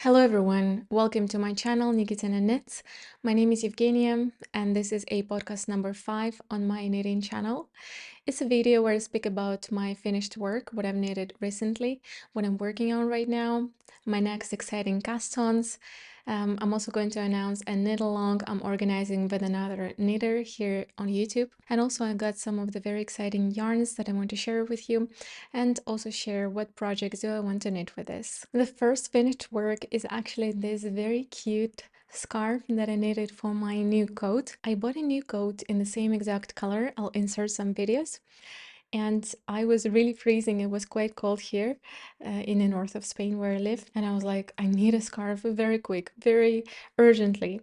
Hello everyone, welcome to my channel nikitinaknits. My name is Evgenia and this is a podcast number 5 on my knitting channel. It's a video where I speak about my finished work, what I've knitted recently, what I'm working on right now, my next exciting cast-ons. I'm also going to announce a knit along I'm organizing with another knitter here on YouTube. And also I got some of the very exciting yarns that I want to share with you and also share what projects do I want to knit with this. The first finished work is actually this very cute scarf that I knitted for my new coat. I bought a new coat in the same exact color. I'll insert some videos. And I was really freezing. It was quite cold here in the north of Spain where I live. And I was like, I need a scarf very quick, very urgently.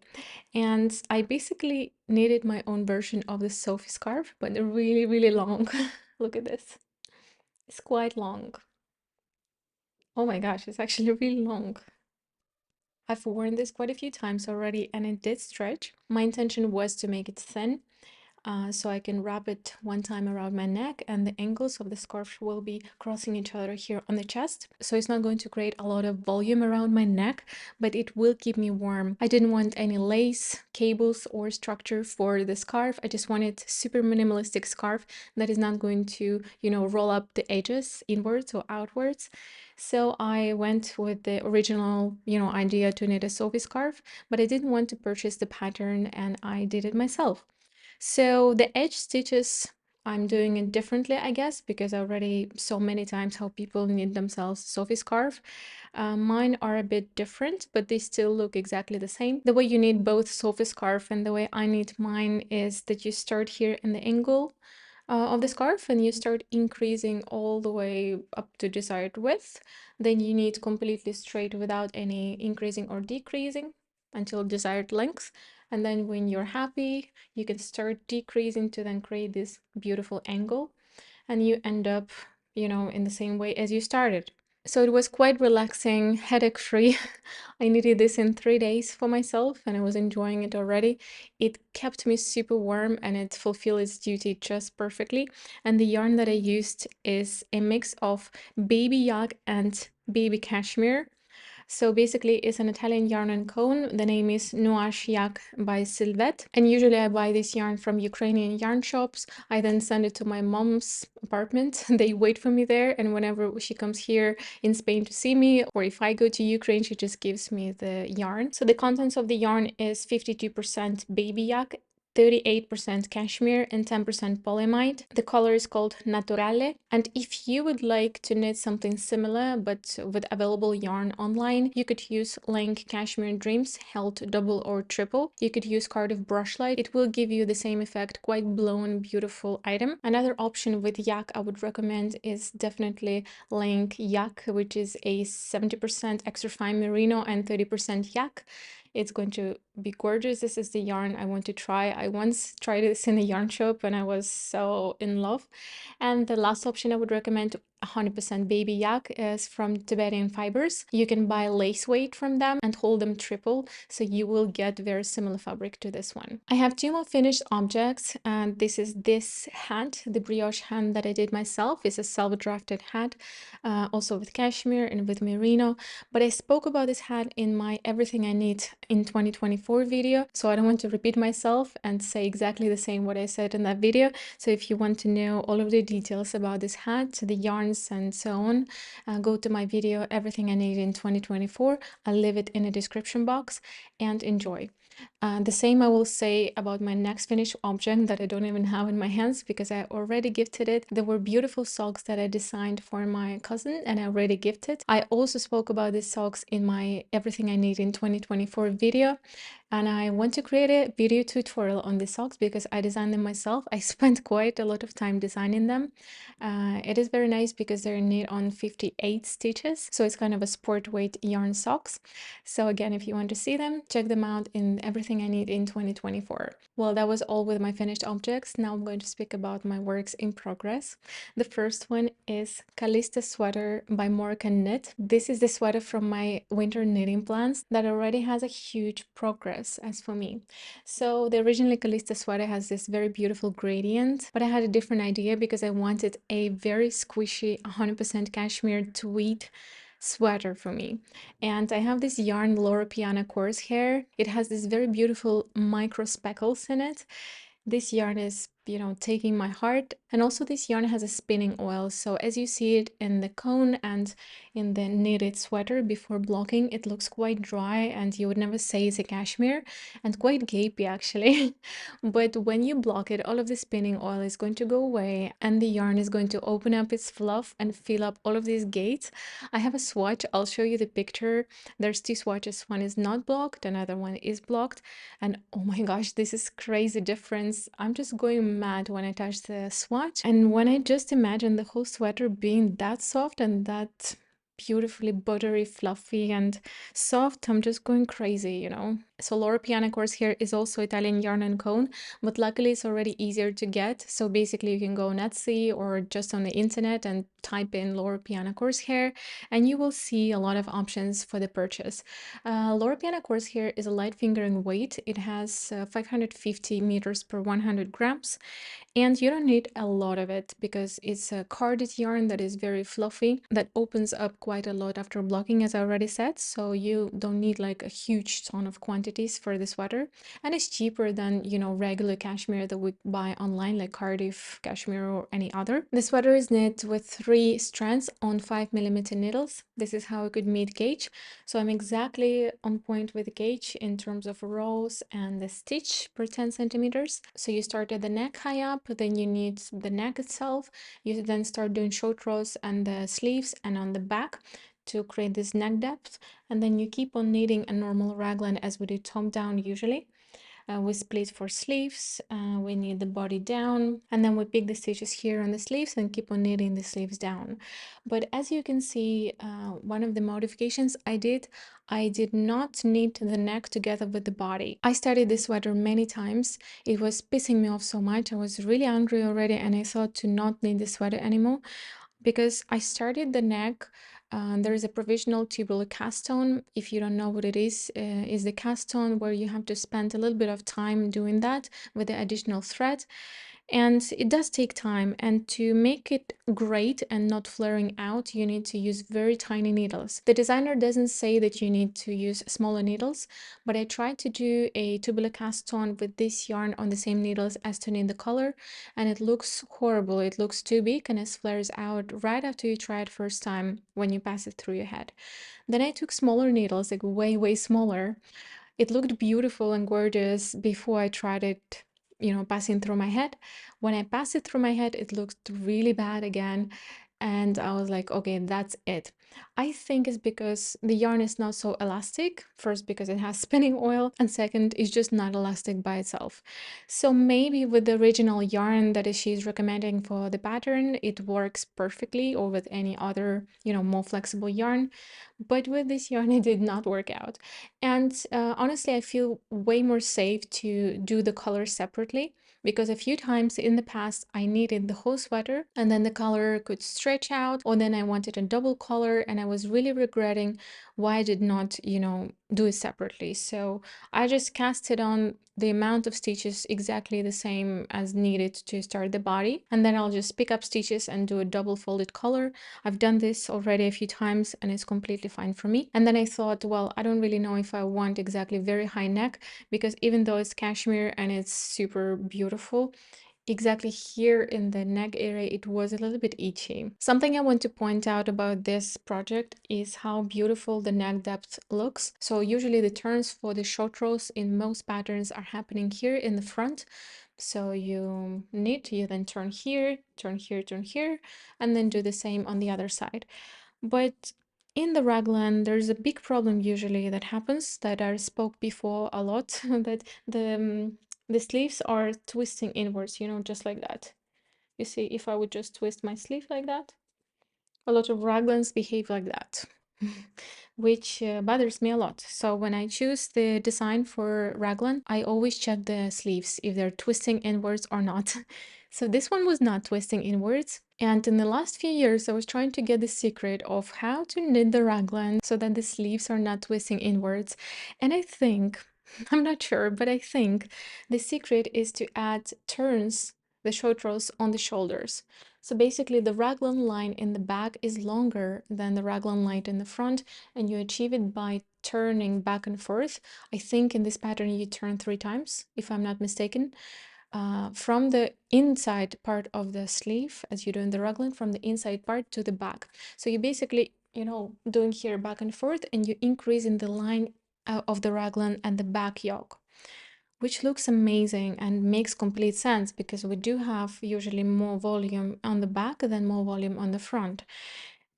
And I basically knitted my own version of the Sophie scarf, but really, really long. Look at this. It's quite long. Oh my gosh, it's actually really long. I've worn this quite a few times already and it did stretch. My intention was to make it thin so I can wrap it one time around my neck and the ankles of the scarf will be crossing each other here on the chest. So it's not going to create a lot of volume around my neck, but it will keep me warm. I didn't want any lace, cables or structure for the scarf. I just wanted super minimalistic scarf that is not going to, roll up the edges inwards or outwards. So I went with the original, idea to knit a Sophie scarf, but I didn't want to purchase the pattern and I did it myself. So the edge stitches, I'm doing it differently, I guess, because I already saw many times how people knit themselves Sophie scarf. Mine are a bit different, but they still look exactly the same. The way you knit both Sophie scarf and the way I knit mine is that you start here in the angle of the scarf and you start increasing all the way up to desired width. Then you knit completely straight without any increasing or decreasing until desired length. And then when you're happy, you can start decreasing to then create this beautiful angle and you end up, in the same way as you started. So it was quite relaxing, headache free. I knitted this in 3 days for myself and I was enjoying it already. It kept me super warm and it fulfilled its duty just perfectly. And the yarn that I used is a mix of baby yak and baby cashmere. So basically it's an Italian yarn and cone. The name is Nuage Yak by SILVEDD. And usually I buy this yarn from Ukrainian yarn shops. I then send it to my mom's apartment. They wait for me there. And whenever she comes here in Spain to see me, or if I go to Ukraine, she just gives me the yarn. So the contents of the yarn is 52% baby yak, 38% cashmere and 10% polyamide. The color is called Naturale. And if you would like to knit something similar but with available yarn online, you could use Link Cashmere Dreams held double or triple. You could use Cardiff Brushlight. It will give you the same effect, quite blown, beautiful item. Another option with yak I would recommend is definitely Link Yak, which is a 70% extra fine merino and 30% yak. It's going to be gorgeous. This is the yarn I want to try. I once tried this in a yarn shop and I was so in love. And the last option I would recommend, 100% baby yak, is from Tibetan Fibers. You can buy lace weight from them and hold them triple, so you will get very similar fabric to this one. I have 2 more finished objects, and this is this hat, the brioche hat that I did myself. It's a self-drafted hat, also with cashmere and with merino. But I spoke about this hat in my Everything I Need in 2024 video, so I don't want to repeat myself and say exactly the same what I said in that video. So if you want to know all of the details about this hat, the yarns and so on, go to my video Everything I Need in 2024. I'll leave it in the description box and enjoy. The same I will say about my next finished object that I don't even have in my hands because I already gifted it. There were beautiful socks that I designed for my cousin and I already gifted. I also spoke about these socks in my Everything I Need in 2024 video. And I want to create a video tutorial on these socks because I designed them myself. I spent quite a lot of time designing them. It is very nice because they're knit on 58 stitches. So it's kind of a sport weight yarn socks. So again, if you want to see them, check them out in Everything I Need in 2024. Well, that was all with my finished objects. Now I'm going to speak about my works in progress. The first one is Calista Sweater by Morecaknit. This is the sweater from my winter knitting plans that already has a huge progress as for me. So the originally Calista Sweater has this very beautiful gradient, but I had a different idea because I wanted a very squishy 100% cashmere tweed sweater for me. And I have this yarn, Loro Piana Coarsehair. It has this very beautiful micro speckles in it. This yarn is, you know, taking my heart. And also this yarn has a spinning oil. So as you see it in the cone and in the knitted sweater before blocking, it looks quite dry and you would never say it's a cashmere, and quite gapey actually. But when you block it, all of the spinning oil is going to go away and the yarn is going to open up its fluff and fill up all of these gates. I have a swatch. I'll show you the picture. There's two swatches. One is not blocked, another one is blocked. And oh my gosh, this is crazy difference. I'm just going mad when I touch the swatch. And when I just imagine the whole sweater being that soft and that beautifully buttery, fluffy, and soft, I'm just going crazy, you know. So Loro Piana Coarsehair is also Italian yarn and cone, but luckily it's already easier to get. So basically you can go on Etsy or just on the internet and type in Loro Piana Coarsehair and you will see a lot of options for the purchase. Loro Piana Coarsehair is a light fingering weight. It has 550 meters per 100 grams. And you don't need a lot of it because it's a carded yarn that is very fluffy, that opens up quite a lot after blocking, as I already said. So you don't need like a huge ton of quantities for the sweater. And it's cheaper than, you know, regular cashmere that we buy online, like Cardiff Cashmere or any other. The sweater is knit with 3 strands on 5mm needles. This is how I could meet gauge. So I'm exactly on point with gauge in terms of rows and the stitch per 10 centimeters. So you start at the neck high up, then you knit the neck itself. You then start doing short rows and the sleeves and on the back to create this neck depth. And then you keep on knitting a normal raglan as we do top down usually. We split for sleeves, we knit the body down, and then we pick the stitches here on the sleeves and keep on knitting the sleeves down. But as you can see, one of the modifications I did not knit the neck together with the body. I studied this sweater many times. It was pissing me off so much. I was really angry already and I thought to not knit the sweater anymore because I started the neck. There is a provisional tubular cast on. If you don't know what it is the cast on where you have to spend a little bit of time doing that with the additional thread. And it does take time, and to make it great and not flaring out, you need to use very tiny needles. The designer doesn't say that you need to use smaller needles, but I tried to do a tubular cast on with this yarn on the same needles as to knit the color, and it looks horrible. It looks too big and it flares out right after you try it first time when you pass it through your head. Then I took smaller needles, like way smaller. It looked beautiful and gorgeous before I tried it, you know, passing through my head. When I passed it through my head, it looked really bad again. And I was like, okay, that's it. I think it's because the yarn is not so elastic. First, because it has spinning oil, and second, it's just not elastic by itself. So maybe with the original yarn that she's recommending for the pattern, it works perfectly, or with any other, you know, more flexible yarn. But with this yarn, it did not work out. And honestly, I feel way more safe to do the colors separately, because a few times in the past I knitted the whole sweater and then the color could stretch out, or then I wanted a double color and I was really regretting why I did not, you know, do it separately. So I just cast it on the amount of stitches exactly the same as needed to start the body, and then I'll just pick up stitches and do a double folded color. I've done this already a few times and it's completely fine for me. And then I thought, well, I don't really know if I want exactly very high neck, because even though it's cashmere and it's super beautiful, exactly here in the neck area it was a little bit itchy. Something I want to point out about this project is how beautiful the neck depth looks. So usually the turns for the short rows in most patterns are happening here in the front. So you knit, you then turn here, turn here, turn here, and then do the same on the other side. But in the raglan, there's a big problem usually that happens, that I spoke before a lot, that the sleeves are twisting inwards, you know, just like that. You see, if I would just twist my sleeve like that, a lot of raglans behave like that, which bothers me a lot. So when I choose the design for raglan, I always check the sleeves if they're twisting inwards or not. So this one was not twisting inwards. And in the last few years, I was trying to get the secret of how to knit the raglan so that the sleeves are not twisting inwards. And I think, I'm not sure, but I think the secret is to add turns the shoulders on the shoulders. So basically the raglan line in the back is longer than the raglan line in the front, and you achieve it by turning back and forth. I think in this pattern you turn 3 times, if I'm not mistaken, from the inside part of the sleeve, as you do in the raglan, from the inside part to the back. So you basically, you know, doing here back and forth, and you increase in the line of the raglan and the back yoke, which looks amazing and makes complete sense because we do have usually more volume on the back than more volume on the front.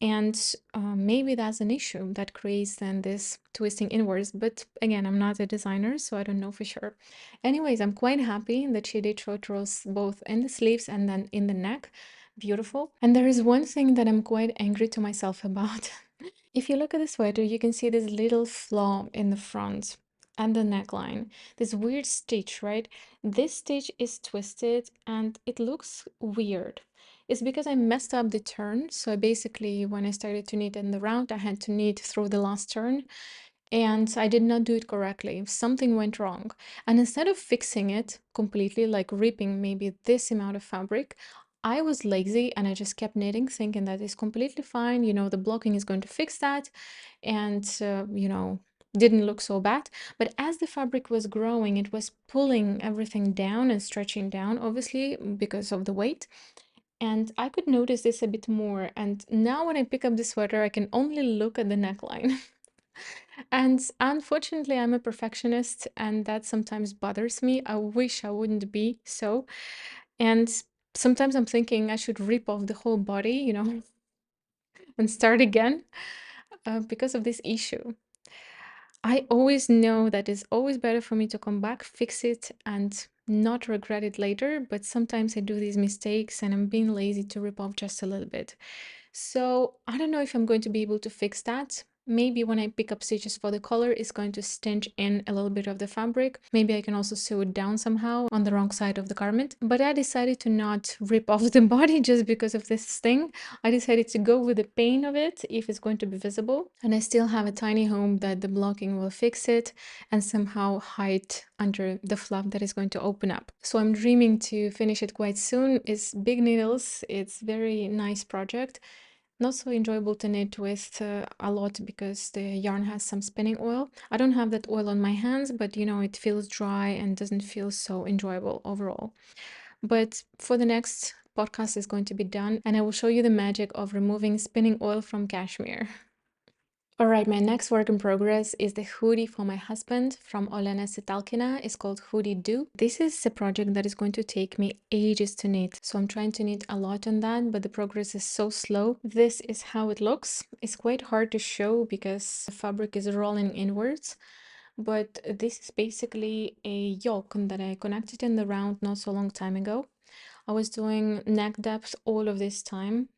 And maybe that's an issue that creates then this twisting inwards. But again, I'm not a designer, so I don't know for sure. Anyways, I'm quite happy that she did short rolls both in the sleeves and then in the neck. Beautiful. And there is one thing that I'm quite angry to myself about. If you look at the sweater, you can see this little flaw in the front and the neckline. This weird stitch, right? This stitch is twisted and it looks weird. It's because I messed up the turn. So I basically, when I started to knit in the round, I had to knit through the last turn and I did not do it correctly. Something went wrong. And instead of fixing it completely, like ripping maybe this amount of fabric, I was lazy and I just kept knitting, thinking that it's completely fine. You know, the blocking is going to fix that. And, you know, didn't look so bad. But as the fabric was growing, it was pulling everything down and stretching down, obviously, because of the weight. And I could notice this a bit more. And now when I pick up the sweater, I can only look at the neckline. And unfortunately, I'm a perfectionist, and that sometimes bothers me. I wish I wouldn't be so. And sometimes I'm thinking I should rip off the whole body, you know, and start again because of this issue. I always know that it's always better for me to come back, fix it, and not regret it later. But sometimes I do these mistakes and I'm being lazy to rip off just a little bit. So I don't know if I'm going to be able to fix that. Maybe when I pick up stitches for the collar, it's going to stitch in a little bit of the fabric. Maybe I can also sew it down somehow on the wrong side of the garment. But I decided to not rip off the body just because of this thing. I decided to go with the pain of it if it's going to be visible. And I still have a tiny hope that the blocking will fix it and somehow hide under the fluff that is going to open up. So I'm dreaming to finish it quite soon. It's big needles. It's very nice project. Not so enjoyable to knit with a lot because the yarn has some spinning oil. I don't have that oil on my hands, but you know, it feels dry and doesn't feel so enjoyable overall. But for the next podcast is going to be done and I will show you the magic of removing spinning oil from cashmere. All right, my next work in progress is the hoodie for my husband from Olena Sitalkina. It's called Hoodie Doo. This is a project that is going to take me ages to knit. So I'm trying to knit a lot on that, but the progress is so slow. This is how it looks. It's quite hard to show because the fabric is rolling inwards. But this is basically a yoke that I connected in the round not so long time ago. I was doing neck depth all of this time.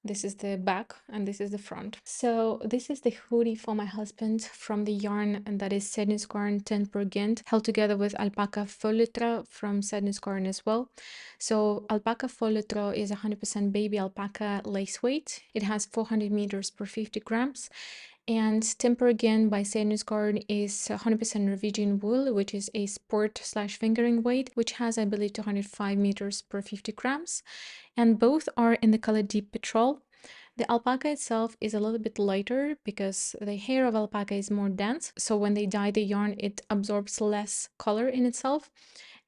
This is the back and this is the front. So this is the hoodie for my husband from the yarn, and that is Sandnes Garn 10 per Gynt, held together with Alpakka Følgetråd from Sandnes Garn as well. So Alpakka Følgetråd is 100% baby alpaca lace weight. It has 400 meters per 50 grams. And Temper Again by Sandnes Garn is 100% Norwegian wool, which is a sport/fingering weight, which has, I believe, 205 meters per 50 grams. And both are in the color Deep Petrol. The alpaca itself is a little bit lighter because the hair of alpaca is more dense. So when they dye the yarn, it absorbs less color in itself.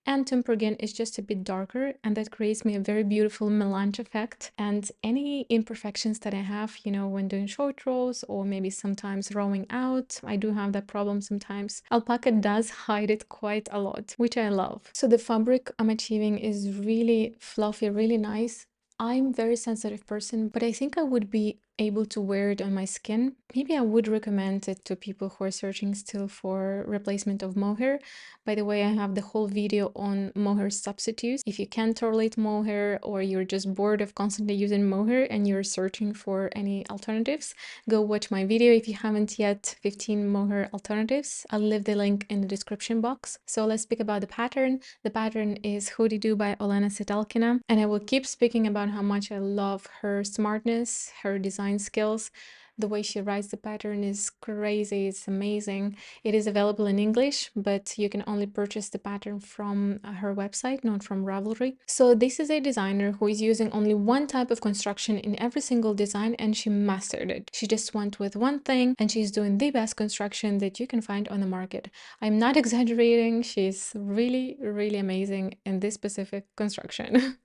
And Tempergen is just a bit darker, and that creates me a very beautiful melange effect. And any imperfections that I have, you know, when doing short rolls or maybe sometimes rowing out, I do have that problem sometimes. Alpaca does hide it quite a lot, which I love. So the fabric I'm achieving is really fluffy, really nice. I'm a very sensitive person, but I think I would be able to wear it on my skin. Maybe I would recommend it to people who are searching still for replacement of mohair. By the way, I have the whole video on mohair substitutes. If you can't tolerate mohair or you're just bored of constantly using mohair and you're searching for any alternatives, go watch my video if you haven't yet, 15 mohair alternatives. I'll leave the link in the description box. So let's speak about the pattern. The pattern is Hoodie Doo by Olena Sitalkina, and I will keep speaking about how much I love her smartness, her design skills. The way she writes the pattern is crazy. It's amazing. It is available in English, but you can only purchase the pattern from her website, not from Ravelry. So this is a designer who is using only one type of construction in every single design, and she mastered it. She just went with one thing, and she's doing the best construction that you can find on the market. I'm not exaggerating. She's really, really amazing in this specific construction.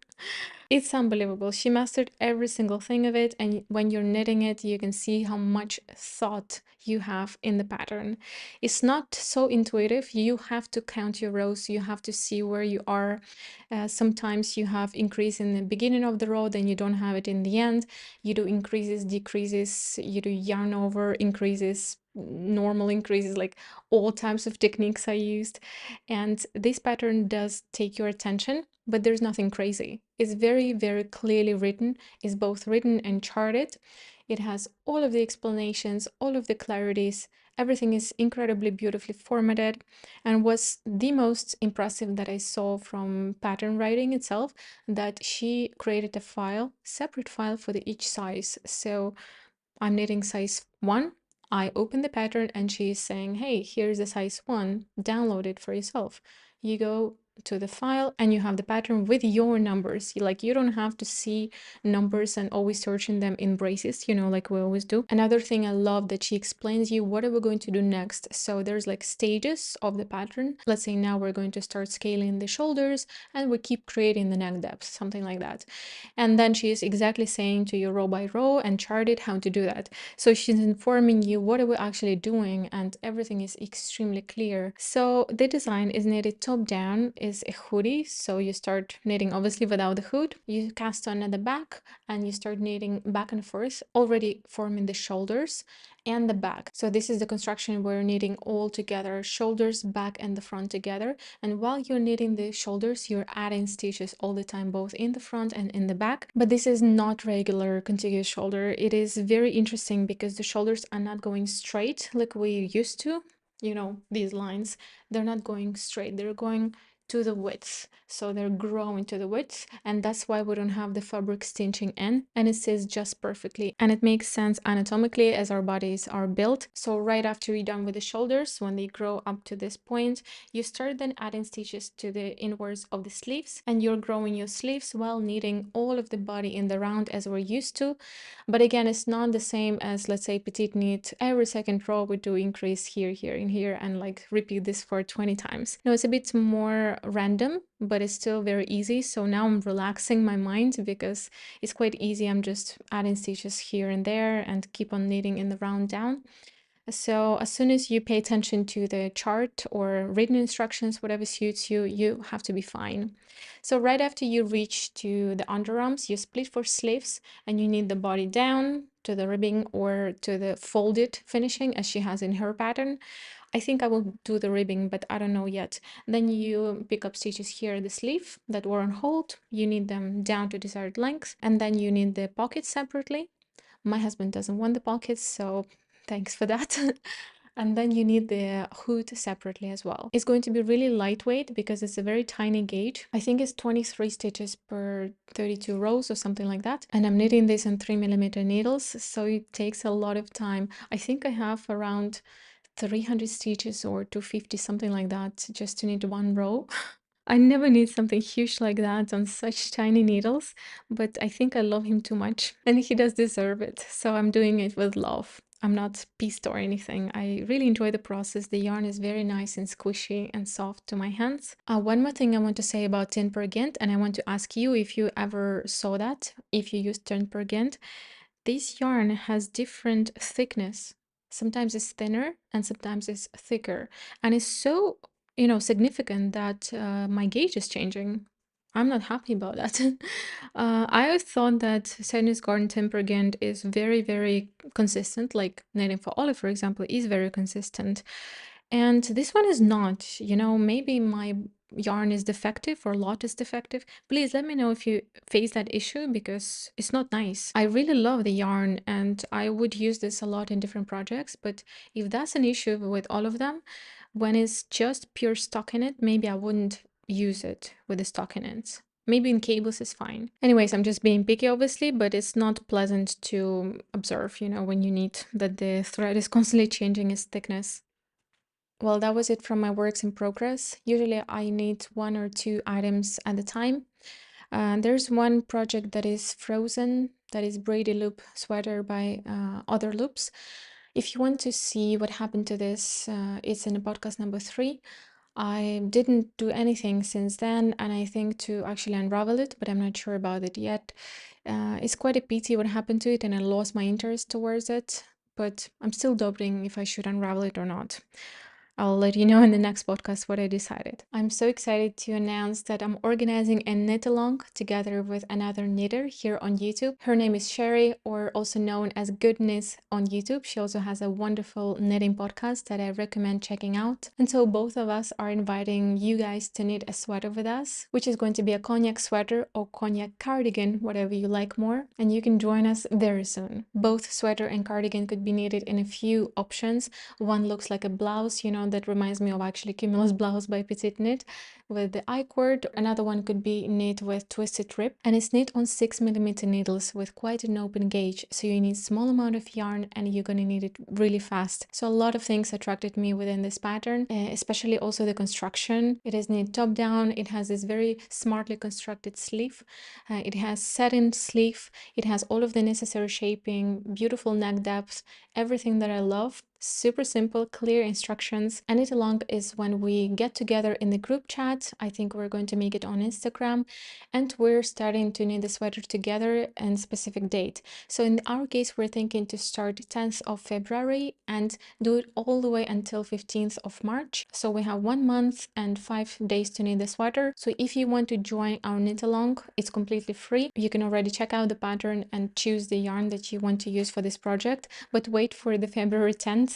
It's unbelievable. She mastered every single thing of it, and when you're knitting it, you can see how much thought you have in the pattern. It's not so intuitive. You have to count your rows, you have to see where you are. Sometimes you have increase in the beginning of the row, then you don't have it in the end. You do increases, decreases, you do yarn over, increases, normal increases, like all types of techniques I used. And this pattern does take your attention, but there's nothing crazy. It's very, very clearly written. It's both written and charted. It has all of the explanations, all of the clarities. Everything is incredibly beautifully formatted. And what's the most impressive that I saw from pattern writing itself, that she created a file, separate file for each size. So I'm knitting size 1. I open the pattern and she's saying, hey, here's the size 1, download it for yourself. You go to the file and you have the pattern with your numbers. You don't have to see numbers and always searching them in braces, like we always do. Another thing I love that she explains you what are we going to do next. So there's like stages of the pattern. Let's say now we're going to start scaling the shoulders and we keep creating the neck depth, something like that. And then she is exactly saying to you row by row and charted how to do that. So she's informing you what are we actually doing, and everything is extremely clear. So the design is knitted top down, is a hoodie. So you start knitting obviously without the hood. You cast on at the back and you start knitting back and forth, already forming the shoulders and the back. So this is the construction where you're knitting all together, shoulders, back, and the front together. And while you're knitting the shoulders, you're adding stitches all the time, both in the front and in the back. But this is not regular contiguous shoulder. It is very interesting because the shoulders are not going straight like we used to. These lines, they're not going straight, they're going to the width. So they're growing to the width, and that's why we don't have the fabric stinching in, and it sits just perfectly. And it makes sense anatomically as our bodies are built. So right after you're done with the shoulders, when they grow up to this point, you start then adding stitches to the inwards of the sleeves, and you're growing your sleeves while knitting all of the body in the round as we're used to. But again, it's not the same as, let's say, petite knit. Every second row we do increase here, here, and here, and like repeat this for 20 times. No, it's a bit more random, but it's still very easy. So now I'm relaxing my mind because it's quite easy. I'm just adding stitches here and there and keep on knitting in the round down. So as soon as you pay attention to the chart or written instructions, whatever suits you, you have to be fine. So right after you reach to the underarms, you split for sleeves and you knit the body down to the ribbing or to the folded finishing as she has in her pattern. I think I will do the ribbing, but I don't know yet. Then you pick up stitches here at the sleeve that were on hold. You knit them down to desired length, and then you knit the pockets separately. My husband doesn't want the pockets, so thanks for that. And then you need the hood separately as well. It's going to be really lightweight because it's a very tiny gauge. I think it's 23 stitches per 32 rows or something like that. And I'm knitting this on 3mm needles, so it takes a lot of time. I think I have around 300 stitches or 250, something like that, just to knit one row. I never need something huge like that on such tiny needles, but I think I love him too much and he does deserve it. So I'm doing it with love. I'm not pissed or anything. I really enjoy the process. The yarn is very nice and squishy and soft to my hands. One more thing I want to say about Tynn per Gynt, and I want to ask you if you ever saw that, if you use Tynn per Gynt. This yarn has different thickness. Sometimes it's thinner and sometimes it's thicker. And it's so, significant that my gauge is changing. I'm not happy about that. I thought that Sandnes Garden Tempergent is very, very consistent, like knitting for Olive, for example, is very consistent. And this one is not, maybe my yarn is defective or lot is defective. Please let me know if you face that issue because it's not nice. I really love the yarn and I would use this a lot in different projects, but if that's an issue with all of them, when it's just pure stockinette, maybe I wouldn't use it with the stockinette. Maybe in cables is fine. Anyways, I'm just being picky, obviously, but it's not pleasant to observe, you know, when you knit that the thread is constantly changing its thickness. Well, that was it from my works in progress. Usually I knit 1 or 2 items at a time. There's one project that is frozen, that is Braidy loop sweater by Other Loops. If you want to see what happened to this, it's in the podcast number 3. I didn't do anything since then, and I think to actually unravel it, but I'm not sure about it yet. It's quite a pity what happened to it, and I lost my interest towards it, but I'm still doubting if I should unravel it or not. I'll let you know in the next podcast what I decided. I'm so excited to announce that I'm organizing a knit along together with another knitter here on YouTube. Her name is Sherry, or also known as Good Knits on YouTube. She also has a wonderful knitting podcast that I recommend checking out. And so both of us are inviting you guys to knit a sweater with us, which is going to be a cognac sweater or cognac cardigan, whatever you like more. And you can join us very soon. Both sweater and cardigan could be knitted in a few options. One looks like a blouse, you know, that reminds me of actually Cumulus blouse by Petite Knit with the I-cord. Another one could be knit with twisted rib, and it's knit on 6mm needles with quite an open gauge, so you need small amount of yarn and you're gonna need it really fast. So a lot of things attracted me within this pattern, especially also the construction. It is knit top down, it has this very smartly constructed sleeve, it has satin sleeve, it has all of the necessary shaping, beautiful neck depth, everything that I love. Super simple, clear instructions. And knit along is when we get together in the group chat. I think we're going to make it on Instagram, and we're starting to knit the sweater together and specific date. So in our case, we're thinking to start 10th of February and do it all the way until 15th of March. So we have 1 month and 5 days to knit the sweater. So if you want to join our knit along, it's completely free. You can already check out the pattern and choose the yarn that you want to use for this project, but wait for the February 10th.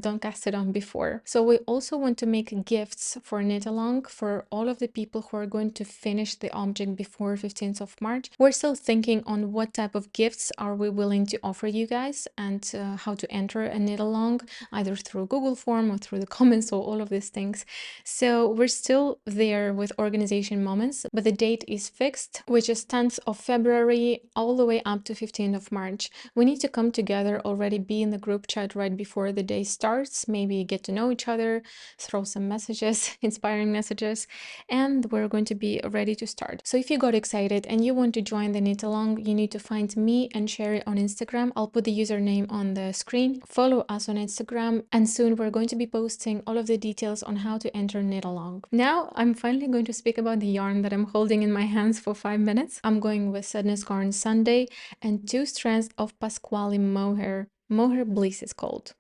Don't cast it on before. So we also want to make gifts for knit along for all of the people who are going to finish the object before 15th of March. We're still thinking on what type of gifts are we willing to offer you guys, and how to enter a knit along, either through Google form or through the comments or all of these things. So we're still there with organization moments, but the date is fixed, which is 10th of February all the way up to 15th of March. We need to come together already, be in the group chat right before the day starts, maybe get to know each other, throw some messages, inspiring messages, and we're going to be ready to start. So if you got excited and you want to join the knit along, you need to find me and Sherry on Instagram. I'll put the username on the screen. Follow us on Instagram, and soon we're going to be posting all of the details on how to enter knit along. Now I'm finally going to speak about the yarn that I'm holding in my hands for 5 minutes. I'm going with Sandnes Garn Sunday and 2 strands of Pasquale mohair. Mohair Bliss is called.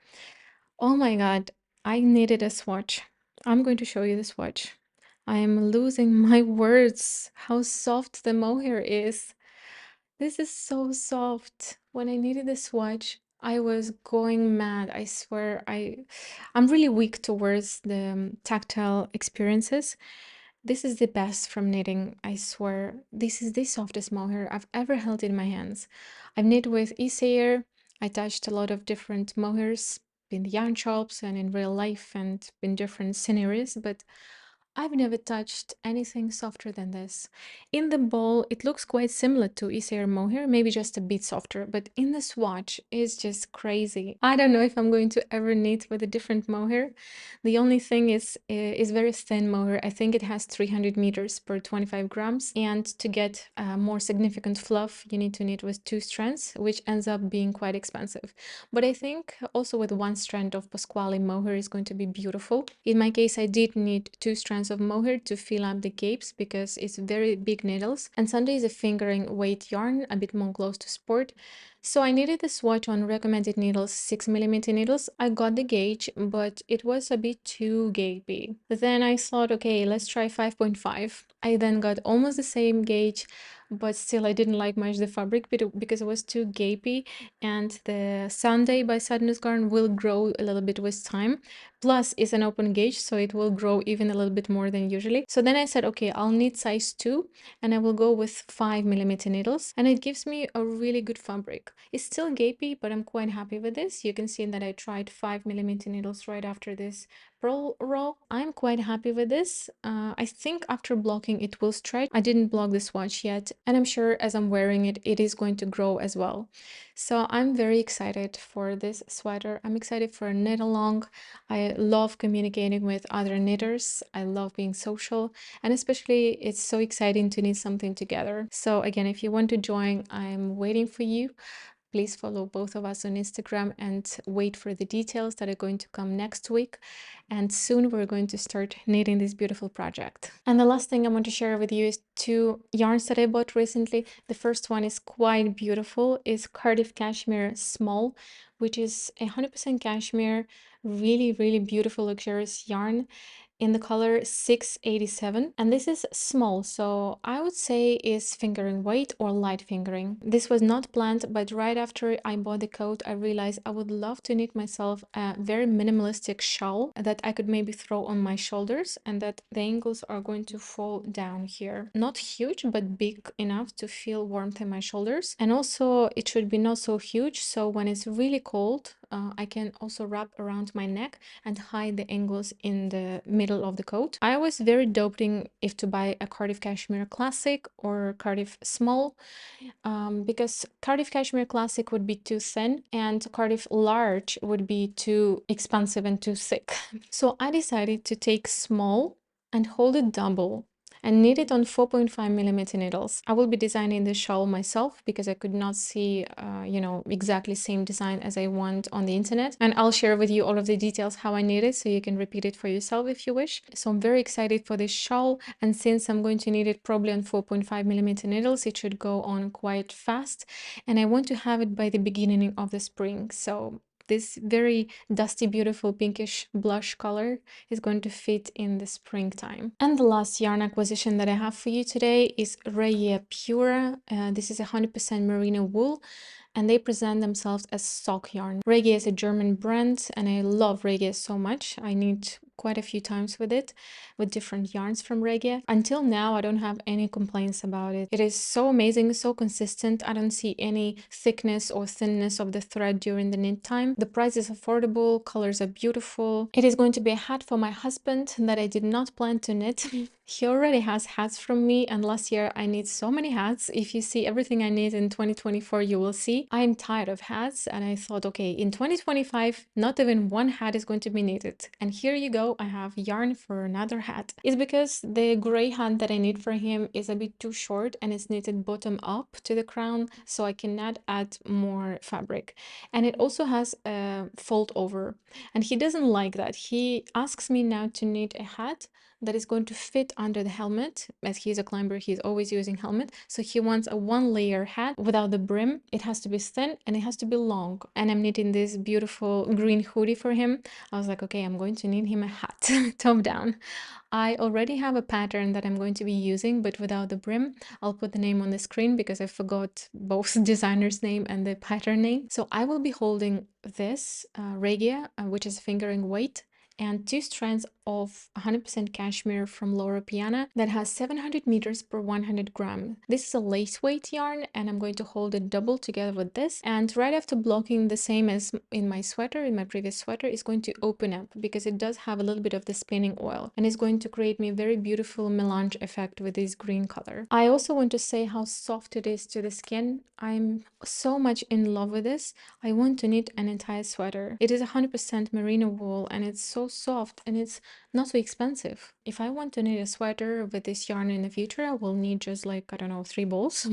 Oh my god, I needed a swatch. I'm going to show you the swatch. I am losing my words. How soft the mohair is. This is so soft. When I needed the swatch, I was going mad. I swear, I'm really weak towards the tactile experiences. This is the best from knitting, I swear. This is the softest mohair I've ever held in my hands. I've knit with Isair. I touched a lot of different mohairs in the yarn shops and in real life and in different sceneries, but I've never touched anything softer than this. In the ball, it looks quite similar to Isair mohair, maybe just a bit softer, but in the swatch, it's just crazy. I don't know if I'm going to ever knit with a different mohair. The only thing is very thin mohair. I think it has 300 meters per 25 grams. And to get more significant fluff, you need to knit with 2 strands, which ends up being quite expensive. But I think also with 1 strand of Pasquale mohair is going to be beautiful. In my case, I did need 2 strands of mohair to fill up the gapes because it's very big needles. And Sunday is a fingering weight yarn, a bit more close to sport. So I needed the swatch on recommended needles, 6mm needles. I got the gauge, but it was a bit too gapey. Then I thought, okay, let's try 5.5. I then got almost the same gauge, but still I didn't like much the fabric because it was too gapey, and the Sunday by Sandnes Garn will grow a little bit with time. Plus it's an open gauge, so it will grow even a little bit more than usually. So then I said, okay, I'll knit size 2 and I will go with 5mm needles, and it gives me a really good fabric. It's still gapey, but I'm quite happy with this. You can see that I tried 5mm needles right after this Petrol row. I'm quite happy with this. I think after blocking it will stretch. I didn't block the swatch yet, and I'm sure as I'm wearing it, it is going to grow as well. So I'm very excited for this sweater. I'm excited for a knit along. I love communicating with other knitters. I love being social, and especially it's so exciting to knit something together. So again, if you want to join, I'm waiting for you. Please follow both of us on Instagram and wait for the details that are going to come next week. And soon we're going to start knitting this beautiful project. And the last thing I want to share with you is two yarns that I bought recently. The first one is quite beautiful. It's Cardiff Cashmere Small, which is 100% cashmere, really, really beautiful, luxurious yarn in the color 687, and this is small, so I would say is fingering weight or light fingering. This was not planned, but right after I bought the coat I realized I would love to knit myself a very minimalistic shawl that I could maybe throw on my shoulders and that the angles are going to fall down here. Not huge, but big enough to feel warmth in my shoulders, and also it should be not so huge, so when it's really cold I can also wrap around my neck and hide the angles in the middle of the coat. I was very doubting if to buy a Cardiff Cashmere Classic or Cardiff Small, because Cardiff Cashmere Classic would be too thin and Cardiff Large would be too expensive and too thick. So I decided to take small and hold it double and knit it on 4.5mm needles. I will be designing the shawl myself because I could not see, you know, exactly same design as I want on the internet. And I'll share with you all of the details how I knit it so you can repeat it for yourself if you wish. So I'm very excited for this shawl, and since I'm going to knit it probably on 4.5mm needles, it should go on quite fast. And I want to have it by the beginning of the spring. So this very dusty, beautiful pinkish blush color is going to fit in the springtime. And the last yarn acquisition that I have for you today is Regia Pure. This is 100% merino wool, and they present themselves as sock yarn. Regia is a German brand, and I love Regia so much. I knit quite a few times with it, with different yarns from Regia. Until now, I don't have any complaints about it. It is so amazing, so consistent. I don't see any thickness or thinness of the thread during the knit time. The price is affordable, colors are beautiful. It is going to be a hat for my husband that I did not plan to knit. He already has hats from me, and last year I knit so many hats. If you see everything I knit in 2024, you will see I'm tired of hats, and I thought, okay, in 2025, not even one hat is going to be knitted. And here you go, I have yarn for another hat. It's because the gray hat that I knit for him is a bit too short and it's knitted bottom up to the crown, so I cannot add more fabric. And it also has a fold over, and he doesn't like that. He asks me now to knit a hat that is going to fit under the helmet. As he's a climber, he's always using helmet, so he wants a one layer hat without the brim. It has to be thin and it has to be long, and I'm knitting this beautiful green hoodie for him. I was like, okay, I'm going to knit him a hat top down. I already have a pattern that I'm going to be using, but without the brim. I'll put the name on the screen because I forgot both designer's name and the pattern name. So I will be holding this Regia, which is fingering weight, and two strands of 100% cashmere from Loro Piana that has 700 meters per 100 gram. This is a lace weight yarn, and I'm going to hold it double together with this. And right after blocking, the same as in my sweater, in my previous sweater, is going to open up because it does have a little bit of the spinning oil, and it's going to create me a very beautiful melange effect with this green color. I also want to say how soft it is to the skin. I'm so much in love with this. I want to knit an entire sweater. It is 100% merino wool, and it's so soft, and it's not so expensive. If I want to knit a sweater with this yarn in the future, I will need just like, I don't know, 3 balls,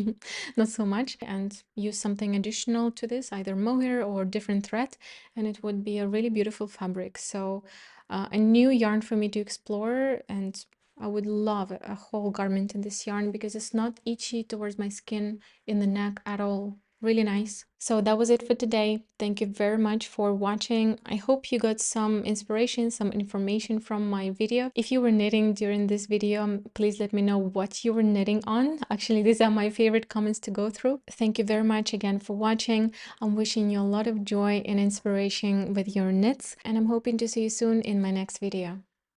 not so much, and use something additional to this, either mohair or different thread, and it would be a really beautiful fabric. So a new yarn for me to explore, and I would love a whole garment in this yarn because it's not itchy towards my skin in the neck at all. Really nice. So that was it for today. Thank you very much for watching. I hope you got some inspiration, some information from my video. If you were knitting during this video, please let me know what you were knitting on. Actually, these are my favorite comments to go through. Thank you very much again for watching. I'm wishing you a lot of joy and inspiration with your knits, and I'm hoping to see you soon in my next video.